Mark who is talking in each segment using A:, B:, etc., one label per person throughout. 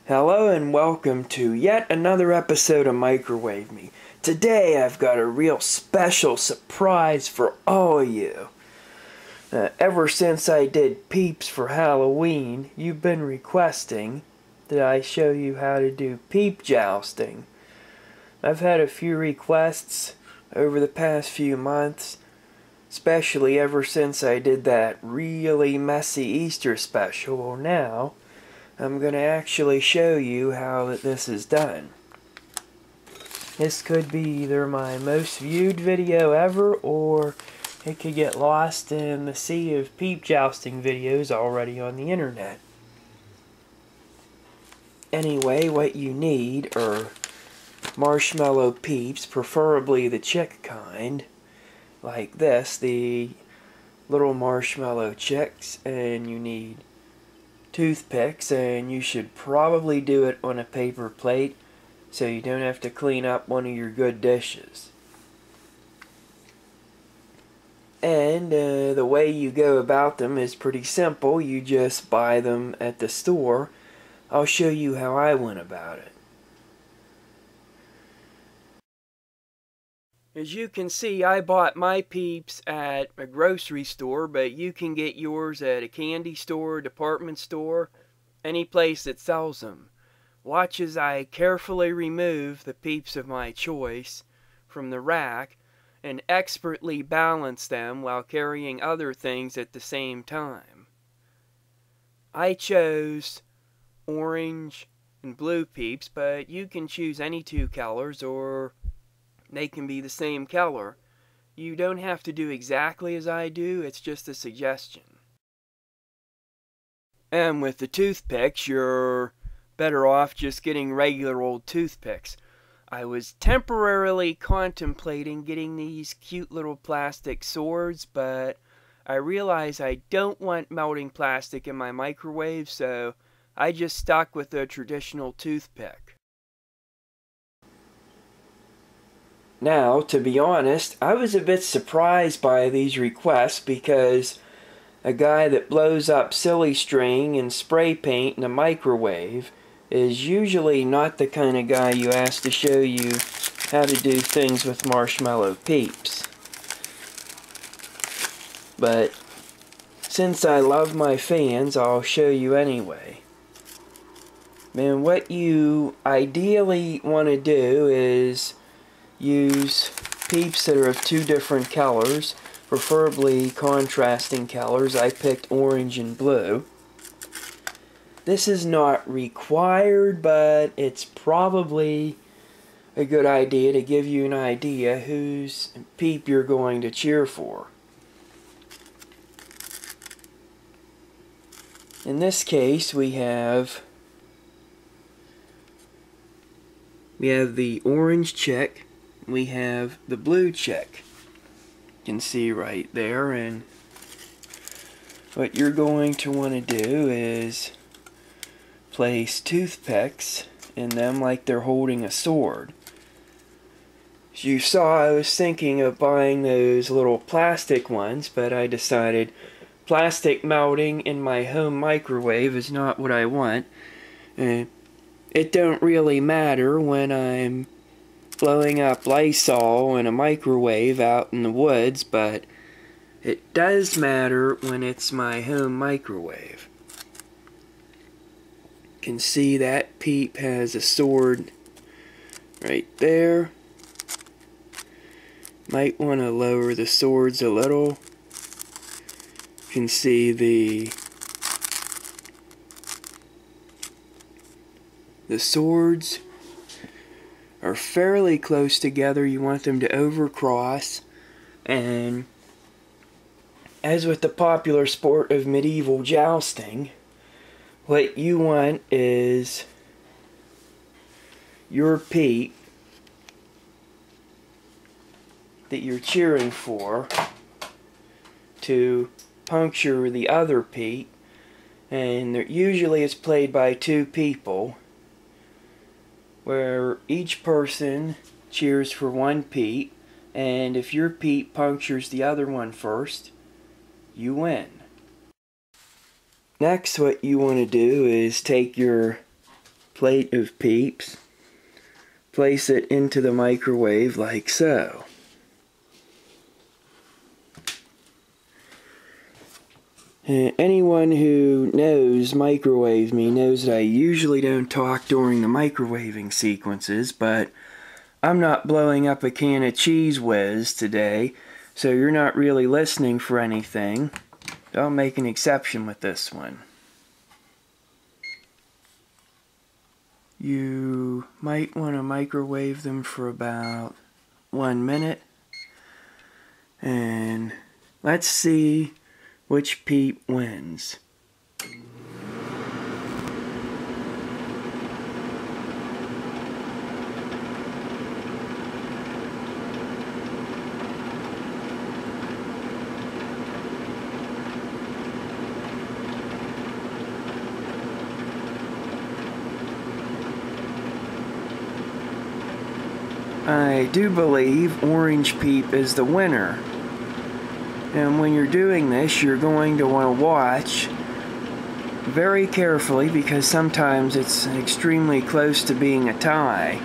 A: Hello and welcome to yet another episode of Microwave Me. Today I've got a real special surprise for all of you. Ever since I did Peeps for Halloween, you've been requesting that I show you how to do Peep Jousting. I've had a few requests over the past few months, especially ever since I did that really messy Easter special. Well, now I'm going to actually show you how this is done. This could be either my most viewed video ever, or it could get lost in the sea of peep jousting videos already on the internet. Anyway, what you need are marshmallow peeps, preferably the chick kind, like this, the little marshmallow chicks, and you need toothpicks, and you should probably do it on a paper plate so you don't have to clean up one of your good dishes. And the way you go about them is pretty simple. You just buy them at the store. I'll show you how I went about it. As you can see, I bought my Peeps at a grocery store, but you can get yours at a candy store, department store, any place that sells them. Watch as I carefully remove the Peeps of my choice from the rack and expertly balance them while carrying other things at the same time. I chose orange and blue Peeps, but you can choose any two colors, or they can be the same color. You don't have to do exactly as I do, it's just a suggestion. And with the toothpicks, you're better off just getting regular old toothpicks. I was temporarily contemplating getting these cute little plastic swords, but I realized I don't want melting plastic in my microwave, so I just stuck with the traditional toothpick. Now, to be honest, I was a bit surprised by these requests because a guy that blows up silly string and spray paint in a microwave is usually not the kind of guy you ask to show you how to do things with marshmallow peeps. But since I love my fans, I'll show you anyway. And what you ideally want to do is use Peeps that are of two different colors, preferably contrasting colors. I picked orange and blue. This is not required, but it's probably a good idea to give you an idea whose Peep you're going to cheer for. In this case, we have the orange chick. We have the blue chick. You can see right there, and what you're going to want to do is place toothpicks in them like they're holding a sword. As you saw, I was thinking of buying those little plastic ones, but I decided plastic melting in my home microwave is not what I want. It don't really matter when I'm blowing up Lysol in a microwave out in the woods, but it does matter when it's my home microwave. You can see that Peep has a sword right there. Might want to lower the swords a little. You can see the swords are fairly close together. You want them to overcross, and as with the popular sport of medieval jousting, what you want is your Peep that you're cheering for to puncture the other Peep, and usually it's played by two people, where each person cheers for one Peep, and if your Peep punctures the other one first, you win. Next, what you want to do is take your plate of Peeps, place it into the microwave like so. Anyone who knows Microwave Me knows that I usually don't talk during the microwaving sequences, but I'm not blowing up a can of Cheese Whiz today, so you're not really listening for anything. I'll make an exception with this one. You might want to microwave them for about 1 minute, and let's see which Peep wins. I do believe Orange Peep is the winner. And when you're doing this, you're going to want to watch very carefully because sometimes it's extremely close to being a tie.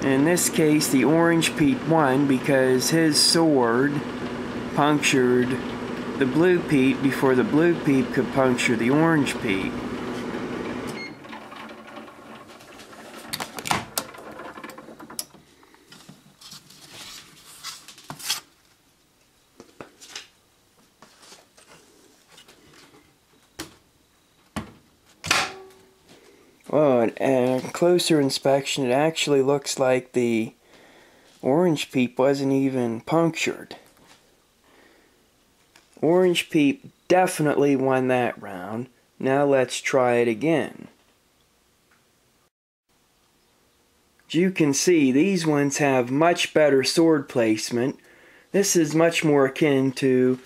A: In this case, the Orange Peep won because his sword punctured the Blue Peep before the Blue Peep could puncture the Orange Peep. Well, at a closer inspection, it actually looks like the Orange Peep wasn't even punctured. Orange Peep definitely won that round. Now let's try it again. As you can see, these ones have much better sword placement. This is much more akin to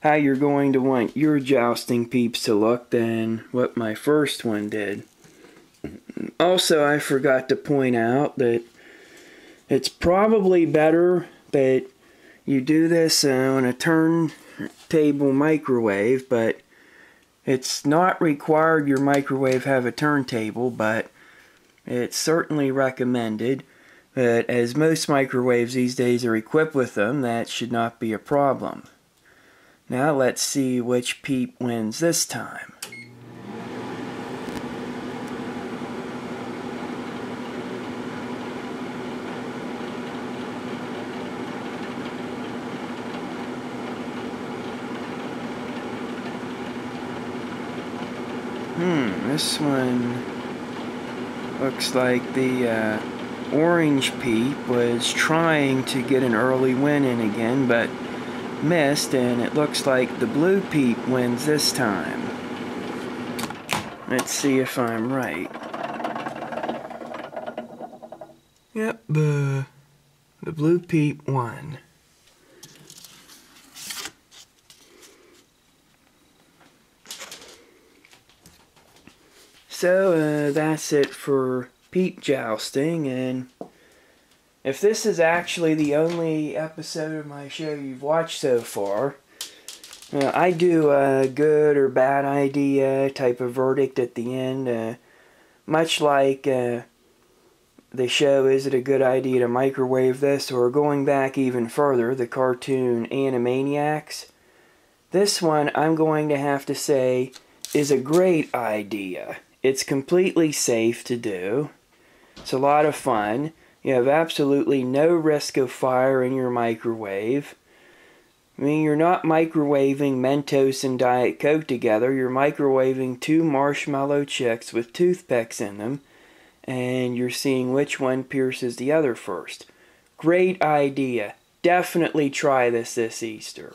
A: how you're going to want your jousting Peeps to look than what my first one did. Also, I forgot to point out that it's probably better that you do this on a turntable microwave, but it's not required your microwave have a turntable, but it's certainly recommended. But as most microwaves these days are equipped with them, that should not be a problem. Now let's see which Peep wins this time. This one looks like the Orange Peep was trying to get an early win in again, but missed, and it looks like the Blue Peep wins this time. Let's see if I'm right. Yep, the Blue Peep won. So, that's it for Peep Jousting, and if this is actually the only episode of my show you've watched so far, I do a good or bad idea type of verdict at the end, much like the show Is It a Good Idea to Microwave This, or going back even further, the cartoon Animaniacs. This one, I'm going to have to say, is a great idea. It's completely safe to do. It's a lot of fun. You have absolutely no risk of fire in your microwave. I mean, you're not microwaving Mentos and Diet Coke together. You're microwaving 2 marshmallow chicks with toothpicks in them, and you're seeing which one pierces the other first. Great idea. Definitely try this Easter.